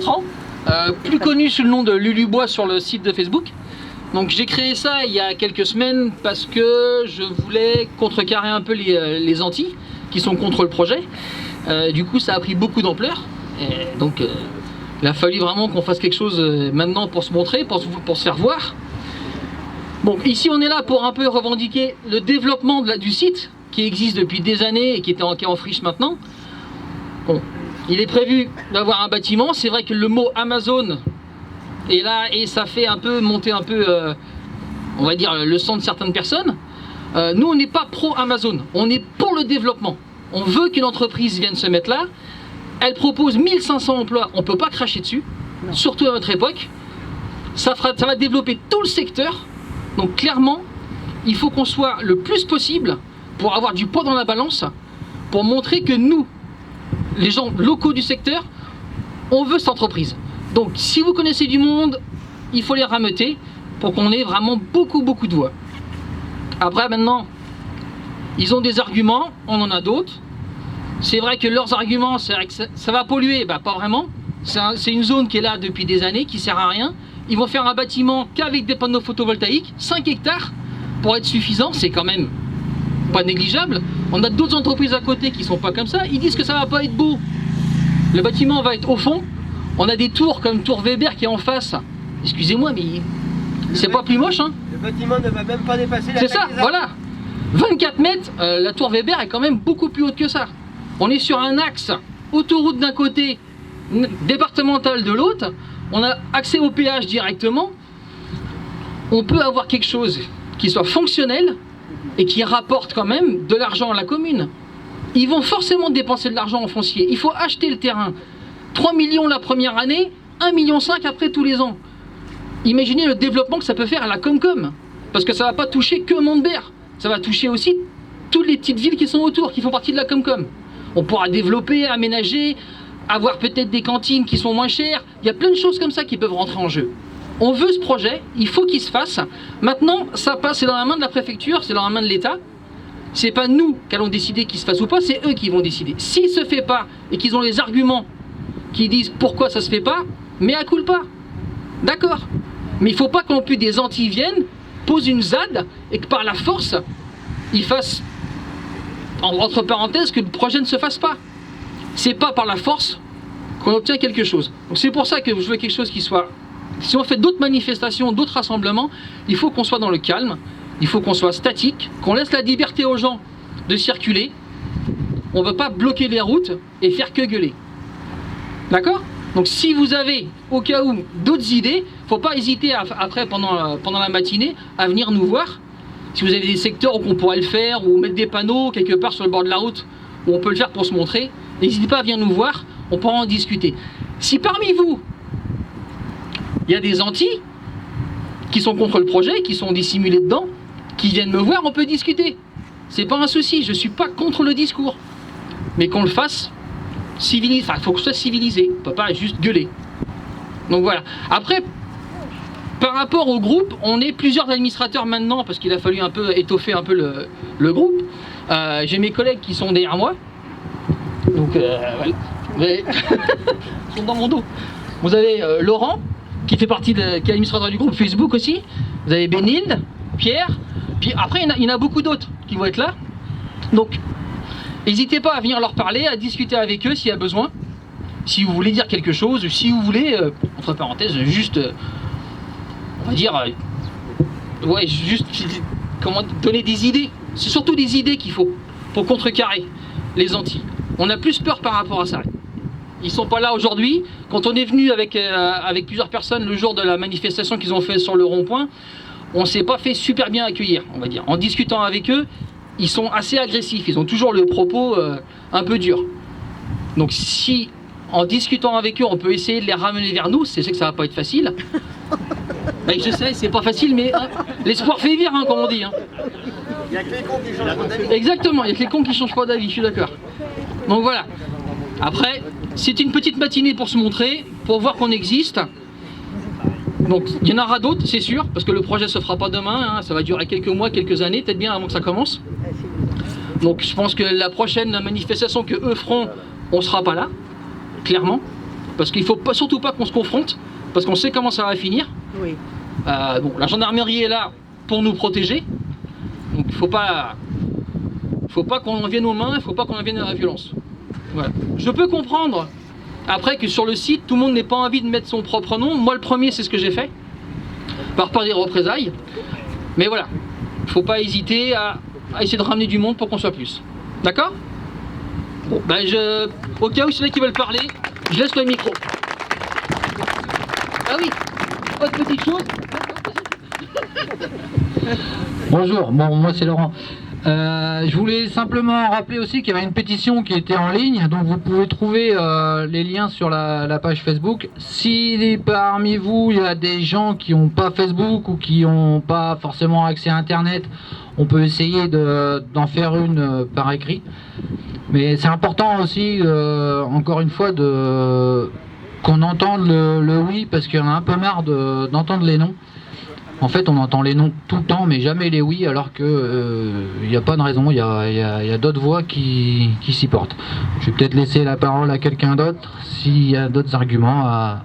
Bertrand, plus connu sous le nom de Lulubois sur le site de Facebook. Donc j'ai créé ça il y a quelques semaines parce que je voulais contrecarrer un peu les antis qui sont contre le projet. Du coup ça a pris beaucoup d'ampleur. Donc il a fallu vraiment qu'on fasse quelque chose maintenant pour se montrer, pour se faire voir. Bon, ici on est là pour un peu revendiquer le développement du site qui existe depuis des années et qui est en friche maintenant. Bon, il est prévu d'avoir un bâtiment. C'est vrai que le mot Amazon est là et ça fait un peu monter un peu, on va dire, le sang de certaines personnes. Nous on n'est pas pro Amazon, on est pour le développement. On veut qu'une entreprise vienne se mettre là. Elle propose 1500 emplois, on ne peut pas cracher dessus, surtout à notre époque. Ça va développer tout le secteur. Donc clairement, il faut qu'on soit le plus possible pour avoir du poids dans la balance, pour montrer que nous, les gens locaux du secteur, on veut cette entreprise. Donc si vous connaissez du monde, il faut les rameuter pour qu'on ait vraiment beaucoup de voix. Après maintenant, ils ont des arguments, on en a d'autres. C'est vrai que leurs arguments, c'est vrai que ça va polluer, bah pas vraiment. C'est une zone qui est là depuis des années, qui sert à rien. Ils vont faire un bâtiment qu'avec des panneaux photovoltaïques, 5 hectares, pour être suffisant, c'est quand même pas négligeable. On a d'autres entreprises à côté qui sont pas comme ça, ils disent que ça va pas être beau. Le bâtiment va être au fond, on a des tours comme Tour Weber qui est en face. Excusez-moi, mais c'est pas plus moche, hein. Le bâtiment ne va même pas dépasser la taille C'est ça, des arbres. voilà. 24 mètres, la Tour Weber est quand même beaucoup plus haute que ça. On est sur un axe autoroute d'un côté, départemental de l'autre. On a accès au péage directement. On peut avoir quelque chose qui soit fonctionnel et qui rapporte quand même de l'argent à la commune. Ils vont forcément dépenser de l'argent en foncier. Il faut acheter le terrain. 3 millions la première année, 1,5 million après tous les ans. Imaginez le développement que ça peut faire à la Comcom. Parce que ça ne va pas toucher que Montbert. Ça va toucher aussi toutes les petites villes qui sont autour, qui font partie de la Comcom. On pourra développer, aménager, avoir peut-être des cantines qui sont moins chères. Il y a plein de choses comme ça qui peuvent rentrer en jeu. On veut ce projet, il faut qu'il se fasse. Maintenant, ça passe, c'est dans la main de la préfecture, c'est dans la main de l'État. C'est pas nous qui allons décider qu'il se fasse ou pas, c'est eux qui vont décider. S'il se fait pas et qu'ils ont les arguments qui disent pourquoi ça se fait pas, mais à culpa. D'accord. Mais il faut pas qu'on puisse des anti viennent, posent une ZAD et que par la force, ils fassent, entre parenthèses, que le projet ne se fasse pas. C'est pas par la force qu'on obtient quelque chose. Donc c'est pour ça que je veux quelque chose qui soit... Si on fait d'autres manifestations, d'autres rassemblements, il faut qu'on soit dans le calme, il faut qu'on soit statique, qu'on laisse la liberté aux gens de circuler. On ne veut pas bloquer les routes et faire que gueuler. D'accord? Donc si vous avez, au cas où, d'autres idées, il ne faut pas hésiter après, pendant la matinée, à venir nous voir. Si vous avez des secteurs où on pourrait le faire, ou mettre des panneaux quelque part sur le bord de la route, où on peut le faire pour se montrer, n'hésitez pas à venir nous voir, on pourra en discuter. Si parmi vous, il y a des antis qui sont contre le projet, qui sont dissimulés dedans, qui viennent me voir, on peut discuter. C'est pas un souci, je suis pas contre le discours. Mais qu'on le fasse civilisé, enfin il faut que ce soit civilisé, on peut pas juste gueuler. Donc voilà. Après, par rapport au groupe, on est plusieurs administrateurs maintenant, parce qu'il a fallu un peu étoffer un peu le groupe. J'ai mes collègues qui sont derrière moi. Donc voilà. Mais ils sont dans mon dos. Vous avez Laurent, qui fait partie qui est administrateur du groupe Facebook aussi. Vous avez Bénilde, Pierre, puis après il y en a beaucoup d'autres qui vont être là. Donc n'hésitez pas à venir leur parler, à discuter avec eux s'il y a besoin. Si vous voulez dire quelque chose, si vous voulez, entre parenthèses, juste, on va dire, ouais, juste, comment donner des idées. C'est surtout des idées qu'il faut pour contrecarrer les antis. On a plus peur par rapport à ça. Ils sont pas là aujourd'hui. Quand on est venu avec plusieurs personnes le jour de la manifestation qu'ils ont fait sur le rond-point, on s'est pas fait super bien accueillir, on va dire. En discutant avec eux, ils sont assez agressifs. Ils ont toujours le propos un peu dur. Donc si, en discutant avec eux, on peut essayer de les ramener vers nous, c'est sûr que ça va pas être facile. Ben, je sais, c'est pas facile, mais l'espoir fait vivre, hein, comme on dit. Hein. Il n'y a que les cons qui changent pas d'avis. Exactement, il y a que les cons qui changent pas d'avis, je suis d'accord. Donc voilà. Après, c'est une petite matinée pour se montrer, pour voir qu'on existe. Donc il y en aura d'autres, c'est sûr, parce que le projet se fera pas demain, hein, ça va durer quelques mois, quelques années, peut-être bien avant que ça commence. Donc je pense que la prochaine manifestation que eux feront, on sera pas là, clairement. parce qu'il ne faut pas, surtout pas qu'on se confronte, parce qu'on sait comment ça va finir. Oui. Bon, la gendarmerie est là pour nous protéger, donc il ne faut pas qu'on en vienne aux mains, il ne faut pas qu'on en vienne à la violence. Voilà. Je peux comprendre après que sur le site, tout le monde n'ait pas envie de mettre son propre nom. Moi le premier, c'est ce que j'ai fait, par peur des représailles. Mais voilà, il ne faut pas hésiter à essayer de ramener du monde pour qu'on soit plus. D'accord? Bon, ben au cas où c'est là qui veulent parler, je laisse le micro. Ah oui, autre petite chose. Bonjour, bon, moi c'est Laurent. Je voulais simplement rappeler aussi qu'il y avait une pétition qui était en ligne, donc vous pouvez trouver les liens sur la page Facebook. Si parmi vous il y a des gens qui n'ont pas Facebook ou qui n'ont pas forcément accès à Internet, on peut essayer d'en faire une par écrit. Mais c'est important aussi, encore une fois, qu'on entende le oui, parce qu'il y en a un peu marre d'entendre les non. En fait, on entend les noms tout le temps, mais jamais les oui, alors que il n'y a pas de raison, il y a d'autres voix qui s'y portent. Je vais peut-être laisser la parole à quelqu'un d'autre, s'il y a d'autres arguments